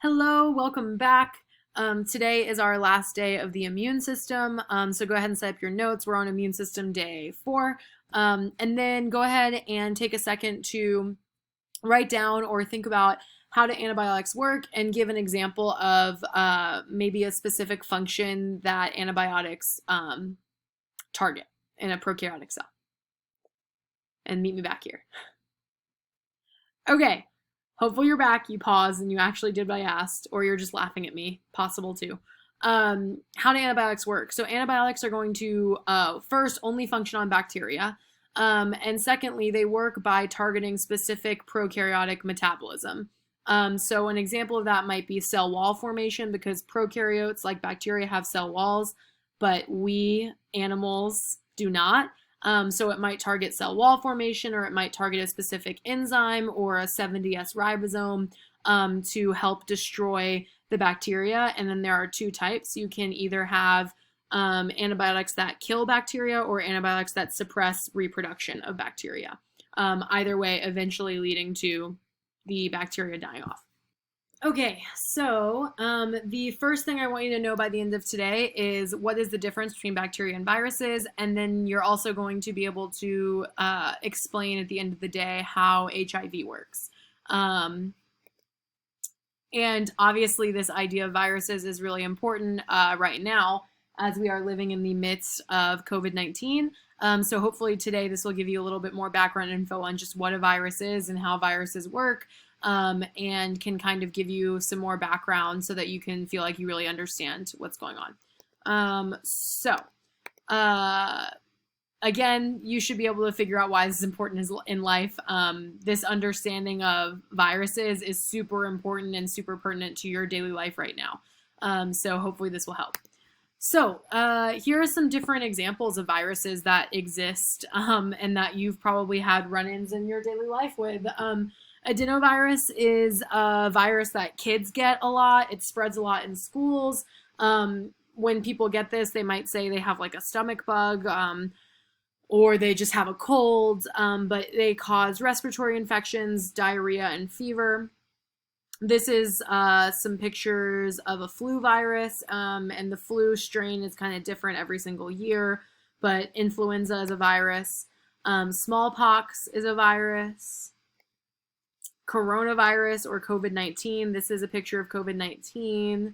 Hello, welcome back. Today is our last day of the immune system, so go ahead and set up your notes. We're on immune system day 4, and then go ahead and take a second to write down or think about how do antibiotics work and give an example of maybe a specific function that antibiotics target in a prokaryotic cell. And meet me back here. Okay. Hopefully you're back, you paused, and you actually did what I asked, or you're just laughing at me. Possible too. How do antibiotics work? So antibiotics are going to first only function on bacteria, and secondly, they work by targeting specific prokaryotic metabolism. So an example of that might be cell wall formation, because prokaryotes, like bacteria, have cell walls, but we, animals, do not. So it might target cell wall formation, or it might target a specific enzyme or a 70S ribosome to help destroy the bacteria. And then there are two types. You can either have antibiotics that kill bacteria or antibiotics that suppress reproduction of bacteria. Either way, eventually leading to the bacteria dying off. Okay, so the first thing I want you to know by the end of today is what is the difference between bacteria and viruses, and then you're also going to be able to explain at the end of the day how HIV works. And obviously this idea of viruses is really important right now as we are living in the midst of COVID-19. So hopefully today this will give you a little bit more background info on just what a virus is and how viruses work. And can kind of give you some more background so that you can feel like you really understand what's going on. Again, you should be able to figure out why this is important in life. This understanding of viruses is super important and super pertinent to your daily life right now. So hopefully this will help. So here are some different examples of viruses that exist and that you've probably had run-ins in your daily life with. Adenovirus is a virus that kids get a lot. It spreads a lot in schools. When people get this, they might say they have like a stomach bug or they just have a cold, but they cause respiratory infections, diarrhea, and fever. This is some pictures of a flu virus, and the flu strain is kind of different every single year, but influenza is a virus. Smallpox is a virus. Coronavirus or COVID-19. This is a picture of COVID-19.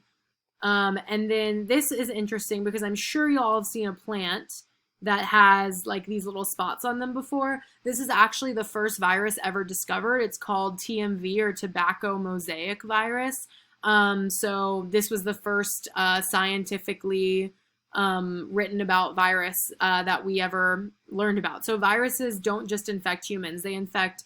And then this is interesting because I'm sure you all have seen a plant that has like these little spots on them before. This is actually the first virus ever discovered. It's called TMV, or tobacco mosaic virus. So this was the first scientifically written about virus that we ever learned about. So viruses don't just infect humans, they infect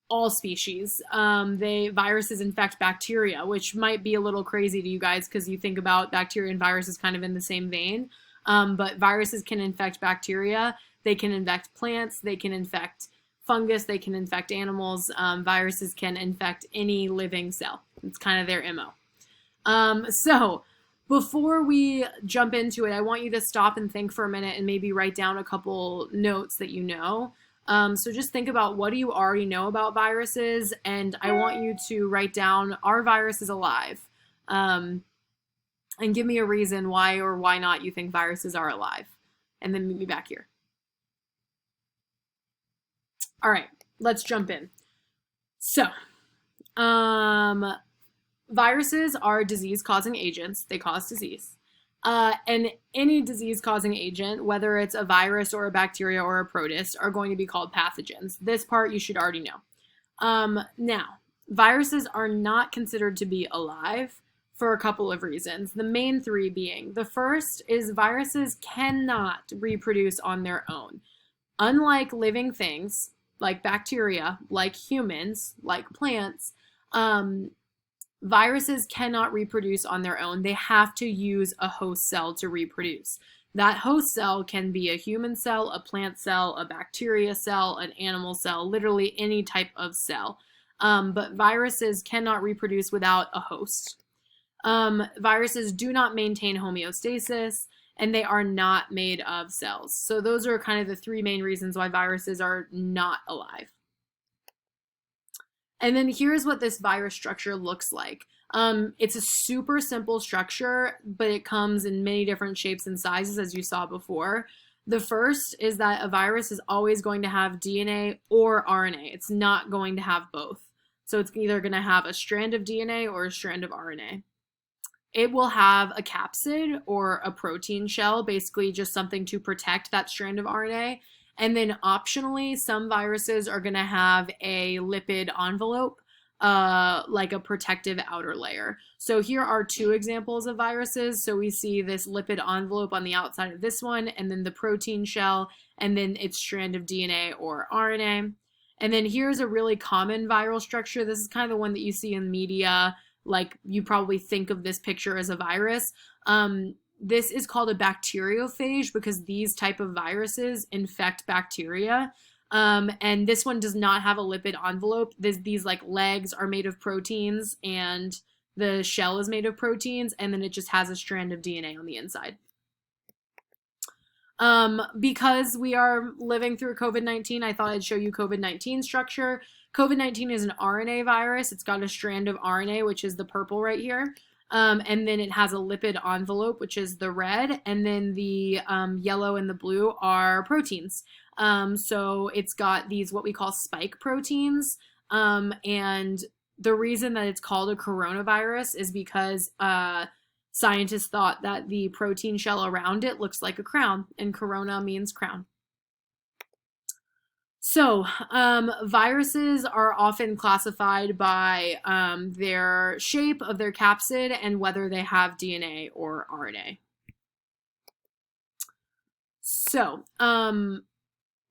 all species. Viruses infect bacteria, which might be a little crazy to you guys because you think about bacteria and viruses kind of in the same vein. But viruses can infect bacteria, they can infect plants, they can infect fungus, they can infect animals. Viruses can infect any living cell. It's kind of their MO. So before we jump into it, I want you to stop and think for a minute and maybe write down a couple notes that you know. So just think about what do you already know about viruses, and I want you to write down, are viruses alive? And give me a reason why or why not you think viruses are alive. And then meet me back here. All right, let's jump in. So, viruses are disease-causing agents. They cause disease. And any disease-causing agent, whether it's a virus or a bacteria or a protist, are going to be called pathogens. This part you should already know. Now, viruses are not considered to be alive for a couple of reasons. The main three being, the first is viruses cannot reproduce on their own. Unlike living things, like bacteria, like humans, like plants, viruses cannot reproduce on their own. They have to use a host cell to reproduce. That host cell can be a human cell, a plant cell, a bacteria cell, an animal cell, literally any type of cell. But viruses cannot reproduce without a host. Viruses do not maintain homeostasis, and they are not made of cells. So those are kind of the three main reasons why viruses are not alive. And then here's what this virus structure looks like. It's a super simple structure, but it comes in many different shapes and sizes, as you saw before. The first is that a virus is always going to have DNA or RNA. It's not going to have both. So it's either going to have a strand of DNA or a strand of RNA. It will have a capsid or a protein shell, basically just something to protect that strand of RNA. And then optionally, some viruses are going to have a lipid envelope, like a protective outer layer. So here are two examples of viruses. So we see this lipid envelope on the outside of this one, and then the protein shell, and then its strand of DNA or RNA. And then here's a really common viral structure. This is kind of the one that you see in media. Like, you probably think of this picture as a virus. This is called a bacteriophage because these type of viruses infect bacteria. And this one does not have a lipid envelope. These like legs are made of proteins and the shell is made of proteins, and then it just has a strand of DNA on the inside. Because we are living through COVID-19, I thought I'd show you COVID-19 structure. COVID-19 is an RNA virus. It's got a strand of RNA, which is the purple right here. And then it has a lipid envelope, which is the red. And then the yellow and the blue are proteins. So it's got these what we call spike proteins. And the reason that it's called a coronavirus is because scientists thought that the protein shell around it looks like a crown, and corona means crown. So, viruses are often classified by their shape of their capsid and whether they have DNA or RNA. So,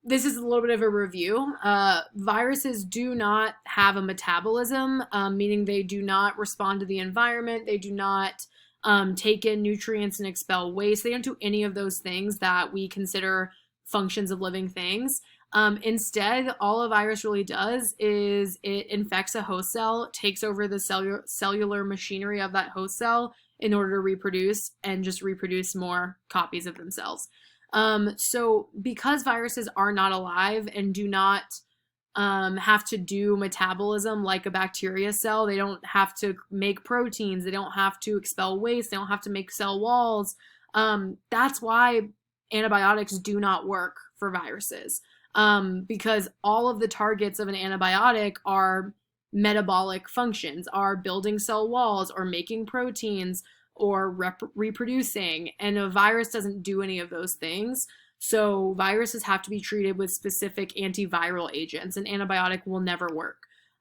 this is a little bit of a review. Viruses do not have a metabolism, meaning they do not respond to the environment. They do not take in nutrients and expel waste. They don't do any of those things that we consider functions of living things. Instead, all a virus really does is it infects a host cell, takes over the cellular machinery of that host cell in order to reproduce and just reproduce more copies of themselves. So because viruses are not alive and do not have to do metabolism like a bacteria cell, they don't have to make proteins, they don't have to expel waste, they don't have to make cell walls. That's why antibiotics do not work for viruses. Because all of the targets of an antibiotic are metabolic functions, are building cell walls or making proteins or reproducing, and a virus doesn't do any of those things. So viruses have to be treated with specific antiviral agents. An antibiotic will never work.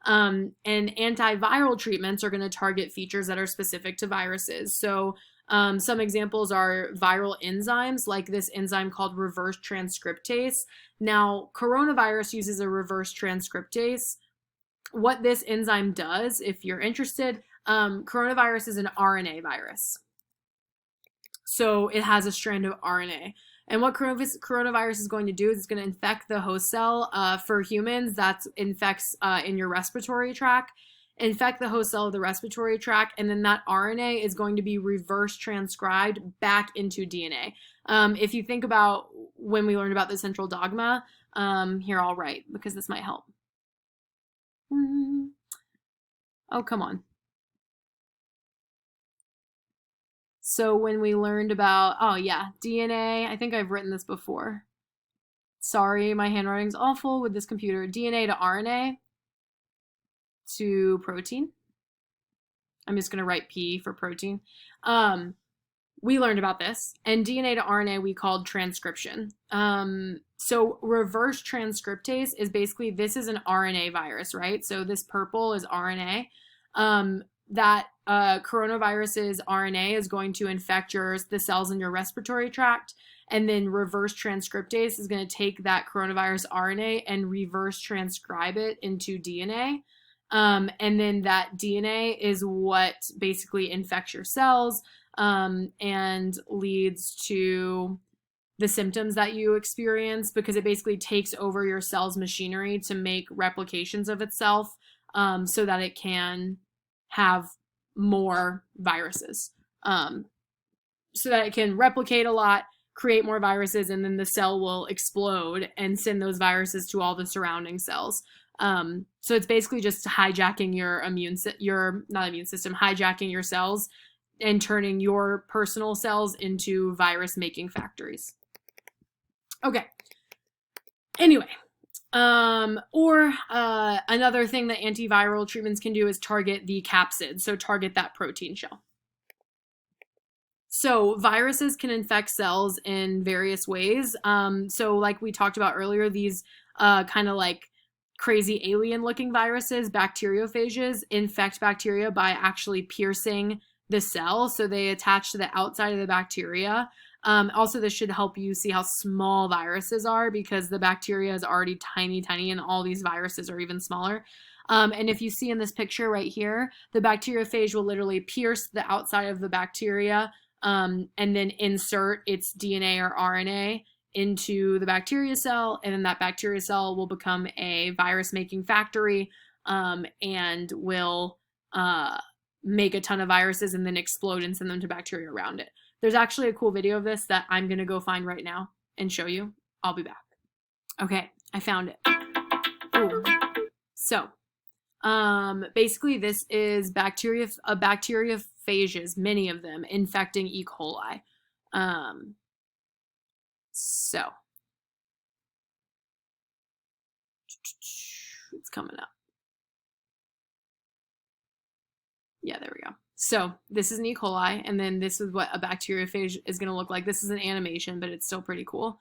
And antiviral treatments are going to target features that are specific to viruses. So some examples are viral enzymes, like this enzyme called reverse transcriptase. Now, coronavirus uses a reverse transcriptase. What this enzyme does, if you're interested, coronavirus is an RNA virus. So it has a strand of RNA. And what coronavirus is going to do is it's going to infect the host cell. For humans, that infects in your respiratory tract. Infect the host cell of the respiratory tract, and then that RNA is going to be reverse transcribed back into DNA. If you think about when we learned about the central dogma, here I'll write because this might help. Oh, come on. So when we learned about, oh yeah, DNA, I think I've written this before. Sorry, my handwriting's awful with this computer. DNA to RNA to protein. I'm just going to write P for protein. We learned about this, and DNA to RNA we called transcription. So reverse transcriptase is basically, this is an RNA virus, right? So this purple is RNA. That coronavirus's RNA is going to infect the cells in your respiratory tract, and then reverse transcriptase is going to take that coronavirus RNA and reverse transcribe it into DNA. And then that DNA is what basically infects your cells and leads to the symptoms that you experience, because it basically takes over your cell's machinery to make replications of itself so that it can have more viruses. So that it can replicate a lot, create more viruses, and then the cell will explode and send those viruses to all the surrounding cells. So it's basically just hijacking your hijacking your cells and turning your personal cells into virus-making factories. Okay. Anyway, another thing that antiviral treatments can do is target the capsid, so target that protein shell. So viruses can infect cells in various ways. So like we talked about earlier, these kind of like crazy alien-looking viruses, bacteriophages, infect bacteria by actually piercing the cell. So they attach to the outside of the bacteria. Also, this should help you see how small viruses are because the bacteria is already tiny, tiny, and all these viruses are even smaller. And if you see in this picture right here, the bacteriophage will literally pierce the outside of the bacteria and then insert its DNA or RNA into the bacteria cell, and then that bacteria cell will become a virus-making factory and will make a ton of viruses and then explode and send them to bacteria around it. There's actually a cool video of this that I'm going to go find right now and show you. I'll be back. Okay, I found it. Ooh. So, basically this is bacteriophages, many of them, infecting E. coli. So, it's coming up. Yeah, there we go. So this is an E. coli, and then this is what a bacteriophage is going to look like. This is an animation, but it's still pretty cool.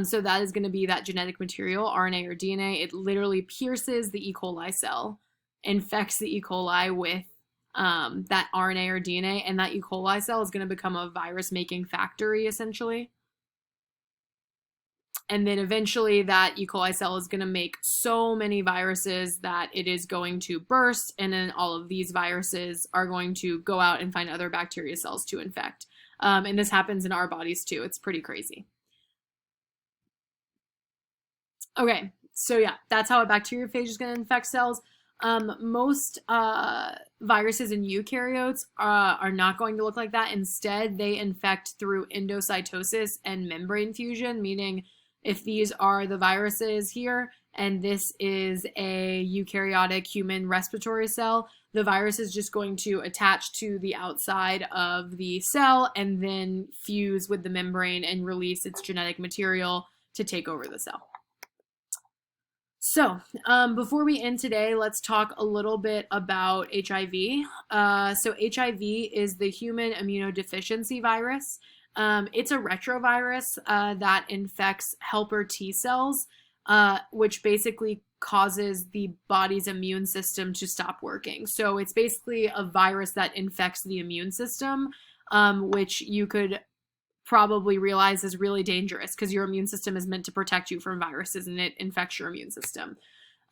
So that is going to be that genetic material, RNA or DNA. It literally pierces the E. coli cell, infects the E. coli with that RNA or DNA, and that E. coli cell is going to become a virus-making factory, essentially. And then eventually that E. coli cell is going to make so many viruses that it is going to burst, and then all of these viruses are going to go out and find other bacteria cells to infect. And this happens in our bodies too. It's pretty crazy. Okay, so yeah, that's how a bacteriophage is going to infect cells. Most viruses in eukaryotes are not going to look like that. Instead, they infect through endocytosis and membrane fusion, meaning if these are the viruses here, and this is a eukaryotic human respiratory cell, the virus is just going to attach to the outside of the cell and then fuse with the membrane and release its genetic material to take over the cell. So, before we end today, let's talk a little bit about HIV. So HIV is the human immunodeficiency virus. It's a retrovirus that infects helper T cells, which basically causes the body's immune system to stop working. So it's basically a virus that infects the immune system, which you could probably realize is really dangerous because your immune system is meant to protect you from viruses, and it infects your immune system.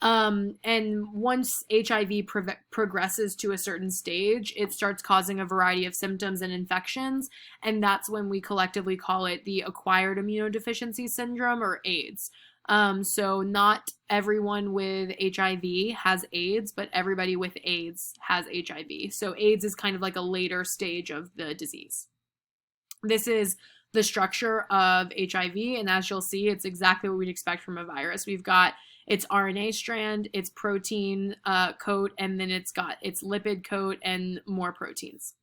And once HIV progresses to a certain stage, it starts causing a variety of symptoms and infections, and that's when we collectively call it the acquired immunodeficiency syndrome, or AIDS. So not everyone with HIV has AIDS, but everybody with AIDS has HIV. So AIDS is kind of like a later stage of the disease. This is the structure of HIV, and as you'll see, it's exactly what we'd expect from a virus. We've got its RNA strand, its protein coat, and then it's got its lipid coat and more proteins.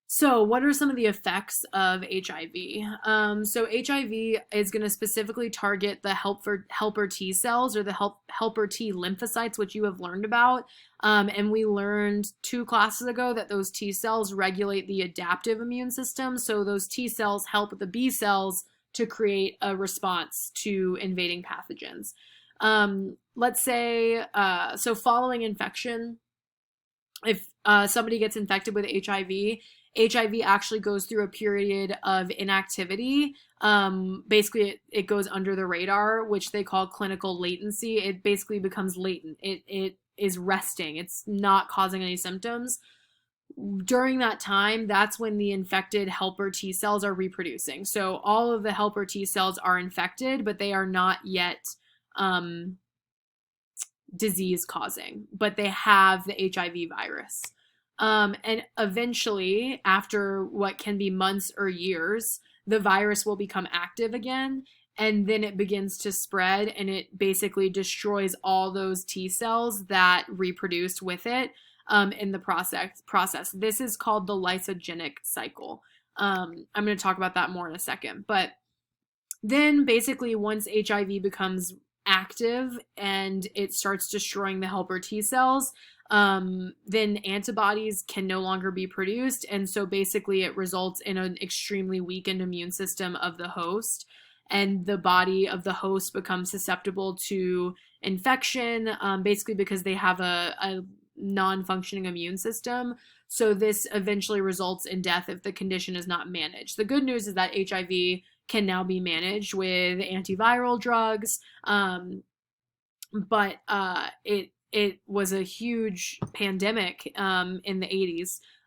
So what are some of the effects of HIV? So HIV is going to specifically target the helper T cells, or the helper T lymphocytes, which you have learned about. And we learned 2 classes ago that those T cells regulate the adaptive immune system. So those T cells help the B cells to create a response to invading pathogens. Let's say, so following infection, if somebody gets infected with HIV actually goes through a period of inactivity. Basically, it goes under the radar, which they call clinical latency. It basically becomes latent. It is resting. It's not causing any symptoms. During that time, that's when the infected helper T cells are reproducing. So all of the helper T cells are infected, but they are not yet disease causing, but they have the HIV virus. And eventually, after what can be months or years, the virus will become active again, and then it begins to spread, and it basically destroys all those T cells that reproduced with it in the process. This is called the lysogenic cycle. I'm going to talk about that more in a second. But then basically once HIV becomes active and it starts destroying the helper T cells, then antibodies can no longer be produced. And so basically it results in an extremely weakened immune system of the host. And the body of the host becomes susceptible to infection, basically because they have a non-functioning immune system. So this eventually results in death if the condition is not managed. The good news is that HIV can now be managed with antiviral drugs, but it was a huge pandemic in the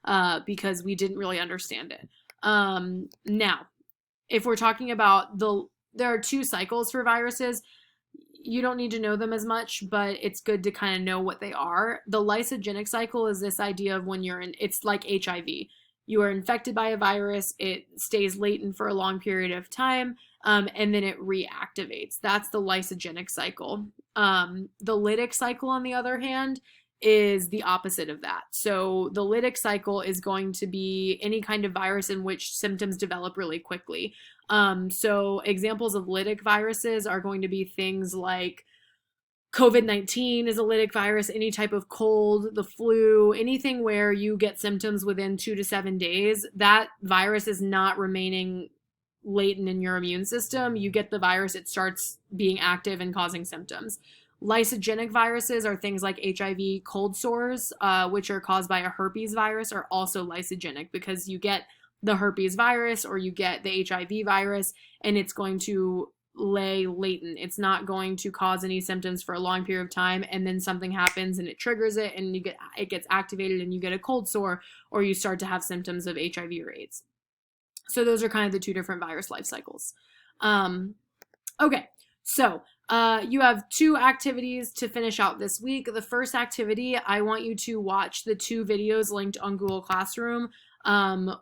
80s because we didn't really understand it. Now, if we're talking about there are 2 cycles for viruses. You don't need to know them as much, but it's good to kind of know what they are. The lysogenic cycle is this idea of when it's like HIV. You are infected by a virus, it stays latent for a long period of time, and then it reactivates. That's the lysogenic cycle. The lytic cycle, on the other hand, is the opposite of that. So the lytic cycle is going to be any kind of virus in which symptoms develop really quickly. So examples of lytic viruses are going to be things like COVID-19 is a lytic virus, any type of cold, the flu, anything where you get symptoms within 2 to 7 days, that virus is not remaining latent in your immune system. You get the virus, it starts being active and causing symptoms. Lysogenic viruses are things like HIV cold sores, which are caused by a herpes virus, are also lysogenic because you get the herpes virus or you get the HIV virus and it's going to lay latent. It's not going to cause any symptoms for a long period of time, and then something happens and it triggers it and it gets activated and you get a cold sore or you start to have symptoms of HIV or AIDS. So those are kind of the 2 different virus life cycles. Okay, so you have 2 activities to finish out this week. The first activity, I want you to watch the 2 videos linked on Google Classroom,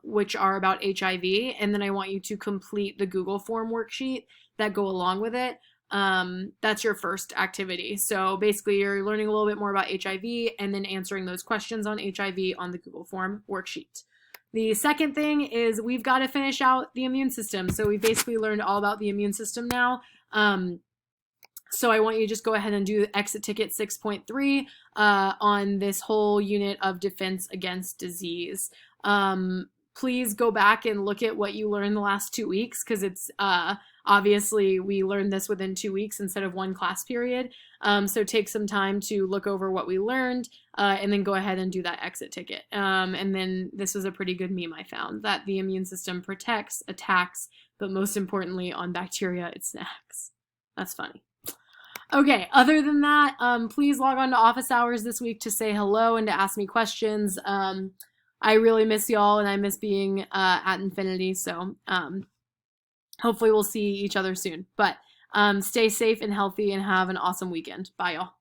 which are about HIV, and then I want you to complete the Google form worksheet that go along with it. That's your first activity. So basically you're learning a little bit more about HIV and then answering those questions on HIV on the Google form worksheet. The second thing is we've got to finish out the immune system. So we basically learned all about the immune system now. So I want you to just go ahead and do exit ticket 6.3 on this whole unit of defense against disease. Please go back and look at what you learned the last 2 weeks, because it's obviously we learned this within 2 weeks instead of 1 class period. So take some time to look over what we learned and then go ahead and do that exit ticket. And then this was a pretty good meme I found, that the immune system protects, attacks, but most importantly on bacteria it snacks. That's funny. Okay, other than that, please log on to office hours this week to say hello and to ask me questions. I really miss y'all and I miss being at Infinity, so hopefully we'll see each other soon. But stay safe and healthy and have an awesome weekend. Bye, y'all.